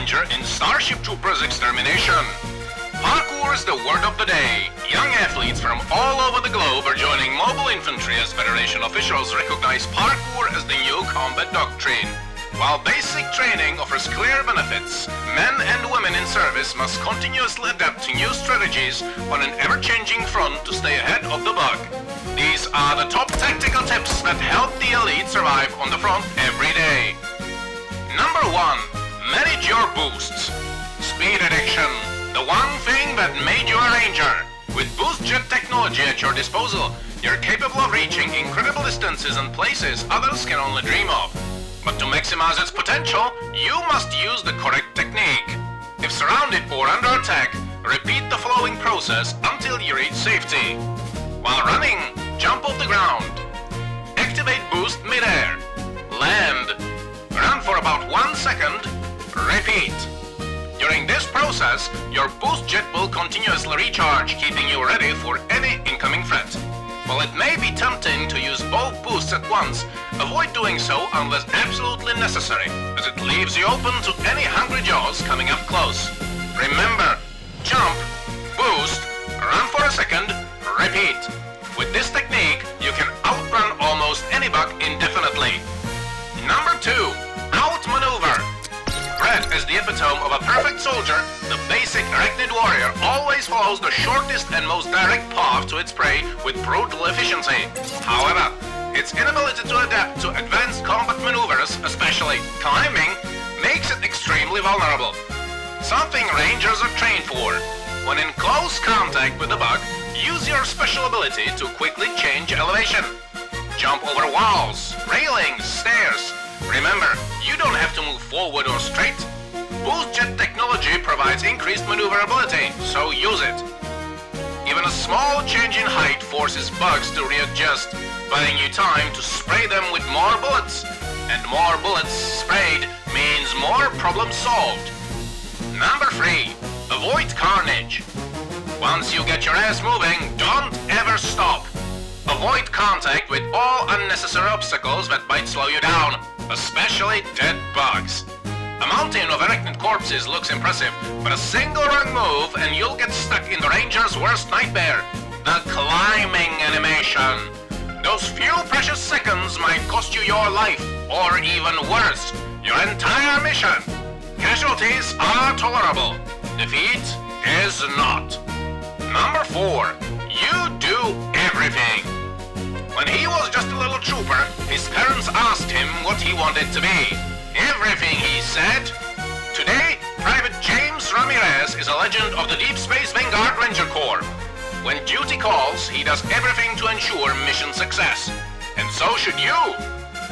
Ranger in Starship Troopers Extermination. Parkour is the word of the day. Young athletes from all over the globe are joining mobile infantry as Federation officials recognize parkour as the new combat doctrine. While basic training offers clear benefits, men and women in service must continuously adapt to new strategies on an ever-changing front to stay ahead of the bug. These are the top tactical tips that help the elite survive on the front every day. Number 1. Manage your boosts. Speed addiction. The one thing that made you a Ranger. With boost jet technology at your disposal, you're capable of reaching incredible distances and places others can only dream of. But to maximize its potential, you must use the correct technique. If surrounded or under attack, repeat the following process until you reach safety. While running, jump off the ground. Activate boost mid-air. Land. Run for about 1 second. Repeat. During this process, your boost jet will continuously recharge, keeping you ready for any incoming threat. While it may be tempting to use both boosts at once, avoid doing so unless absolutely necessary, as it leaves you open to any hungry jaws coming up close. Remember, jump, boost, run for a second, repeat. With this technique, you can outrun almost any bug indefinitely. Number 2. Outmaneuver. Bred as the epitome of a perfect soldier, the basic arachnid warrior always follows the shortest and most direct path to its prey with brutal efficiency. However, its inability to adapt to advanced combat maneuvers, especially climbing, makes it extremely vulnerable. Something Rangers are trained for. When in close contact with the bug, use your special ability to quickly change elevation. Jump over walls, railings, stairs. Remember, you don't have to move forward or straight. Boost jet technology provides increased maneuverability, so use it. Even a small change in height forces bugs to readjust, buying you time to spray them with more bullets. And more bullets sprayed means more problems solved. Number 3. Avoid carnage. Once you get your ass moving, don't ever stop. Avoid contact with all unnecessary obstacles that might slow you down, especially dead bugs. A mountain of arachnid corpses looks impressive, but a single wrong move and you'll get stuck in the Ranger's worst nightmare, the climbing animation. Those few precious seconds might cost you your life, or even worse, your entire mission. Casualties are tolerable. Defeat is not. Number 4. You do everything. When he was just a little trooper, his parents asked him what he wanted to be. Everything, he said. Today, Private James Ramirez is a legend of the Deep Space Vanguard Ranger Corps. When duty calls, he does everything to ensure mission success. And so should you.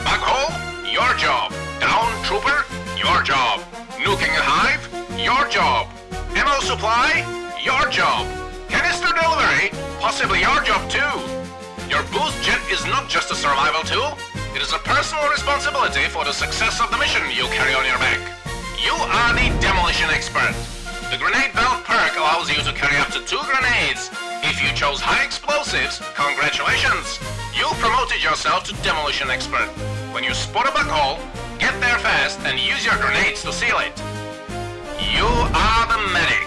Bug hole, your job. Down trooper, your job. Nuking a hive, your job. Ammo supply, your job. Canister delivery, possibly your job too. Your boost jet is not just a survival tool, it is a personal responsibility for the success of the mission you carry on your back. You are the Demolition expert. The grenade belt perk allows you to carry up to 2 grenades. If you chose high explosives, congratulations! You promoted yourself to Demolition expert. When you spot a bug hole, get there fast and use your grenades to seal it. You are the medic.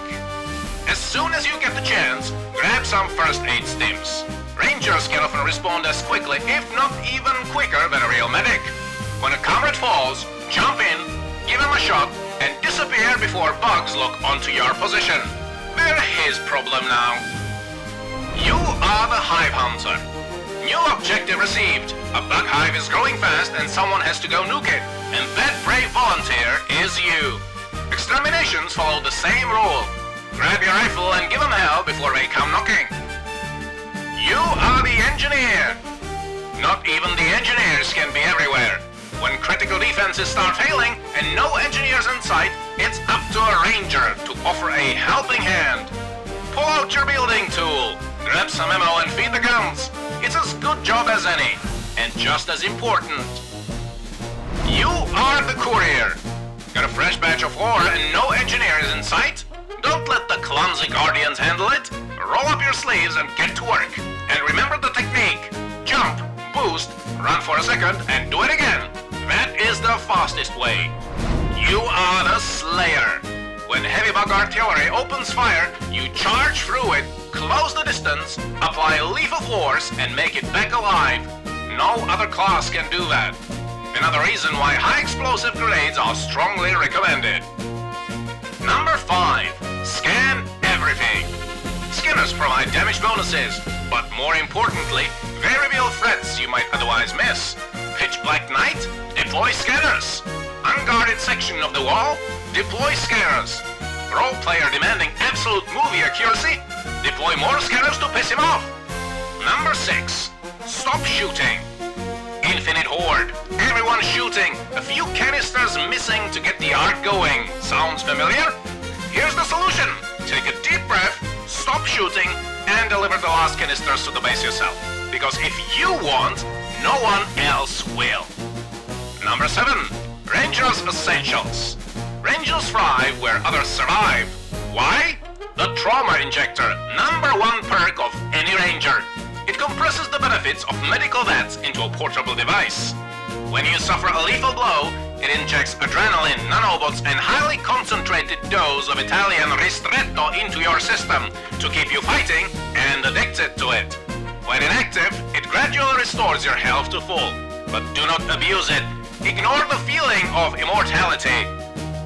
As soon as you get the chance, grab some first aid stims. Rangers can often respond as quickly, if not even quicker, than a real medic. When a comrade falls, jump in, give him a shot, and disappear before bugs lock onto your position. They're his problem now. You are the hive hunter. New objective received. A bug hive is growing fast and someone has to go nuke it. And that brave volunteer is you. Exterminations follow the same rule. Grab your rifle and give them hell before they come knocking. You are the engineer. Not even the engineers can be everywhere. When critical defenses start failing and no engineers in sight, it's up to a Ranger to offer a helping hand. Pull out your building tool, grab some ammo and feed the guns. It's as good job as any, and just as important. You are the courier. Got a fresh batch of ore and no engineer is in sight? Don't let the clumsy guardians handle it. Roll up your sleeves and get to work. And remember the technique. Jump, boost, run for a second, and do it again. That is the fastest way. You are the Slayer. When heavy bug artillery opens fire, you charge through it, close the distance, apply lethal force, and make it back alive. No other class can do that. Another reason why high explosive grenades are strongly recommended. Number 5. Scan everything. Scanners provide damage bonuses, but more importantly, they reveal threats you might otherwise miss. Pitch black night? Deploy scanners. Unguarded section of the wall? Deploy scanners. Role player demanding absolute movie accuracy? Deploy more scanners to piss him off. Number 6. Stop shooting. Infinite horde. Everyone shooting. A few canisters missing to get the arc going. Sounds familiar? Here's the solution. Take a deep breath, stop shooting, and deliver the last canisters to the base yourself. Because if you won't, no one else will. Number 7. Rangers Essentials. Rangers thrive where others survive. Why? The Trauma Injector, #1 perk of any Ranger. It compresses the benefits of medical vets into a portable device. When you suffer a lethal blow, it injects adrenaline, nanobots, and highly concentrated dose of Italian ristretto into your system to keep you fighting and addicted to it. When inactive, it gradually restores your health to full. But do not abuse it. Ignore the feeling of immortality.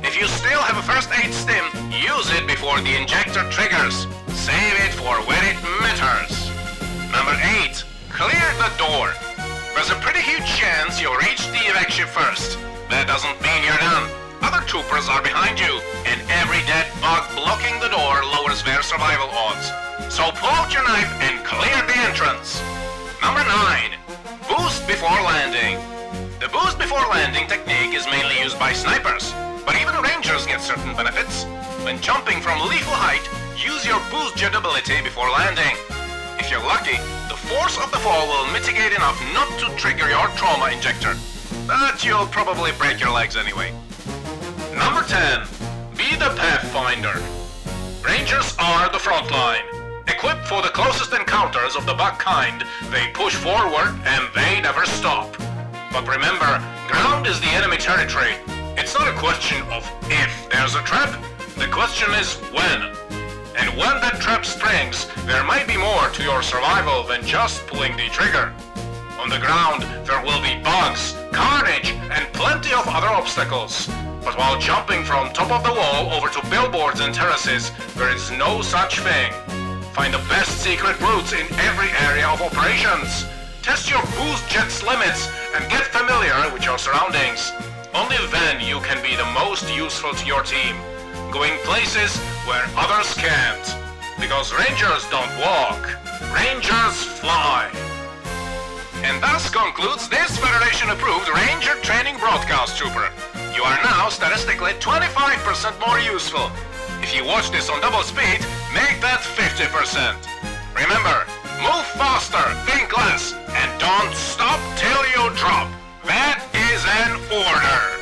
If you still have a first aid stim, use it before the injector triggers. Save it for when it matters. Number 8. Clear the door. There's a pretty huge chance you'll reach the evac ship first. That doesn't mean you're done. Other troopers are behind you, and every dead bug blocking the door lowers their survival odds. So pull out your knife and clear the entrance. Number 9. Boost before landing. The boost before landing technique is mainly used by snipers, but even Rangers get certain benefits. When jumping from lethal height, use your boost jet ability before landing. If you're lucky, the force of the fall will mitigate enough not to trigger your trauma injector. But you'll probably break your legs anyway. Number 10. Be the Pathfinder. Rangers are the front line. Equipped for the closest encounters of the bug kind, they push forward and they never stop. But remember, ground is the enemy territory. It's not a question of if there's a trap, the question is when. And when that trap springs, there might be more to your survival than just pulling the trigger. On the ground, there will be bugs, carnage, and plenty of other obstacles. But while jumping from top of the wall over to billboards and terraces, there is no such thing. Find the best secret routes in every area of operations. Test your boost jet's limits and get familiar with your surroundings. Only then you can be the most useful to your team, going places where others can't. Because Rangers don't walk, Rangers fly. And thus concludes this Federation-approved Ranger Training Broadcast Trooper. You are now statistically 25% more useful. If you watch this on double speed, make that 50%. Remember, move faster, think less, and don't stop till you drop. That is an order.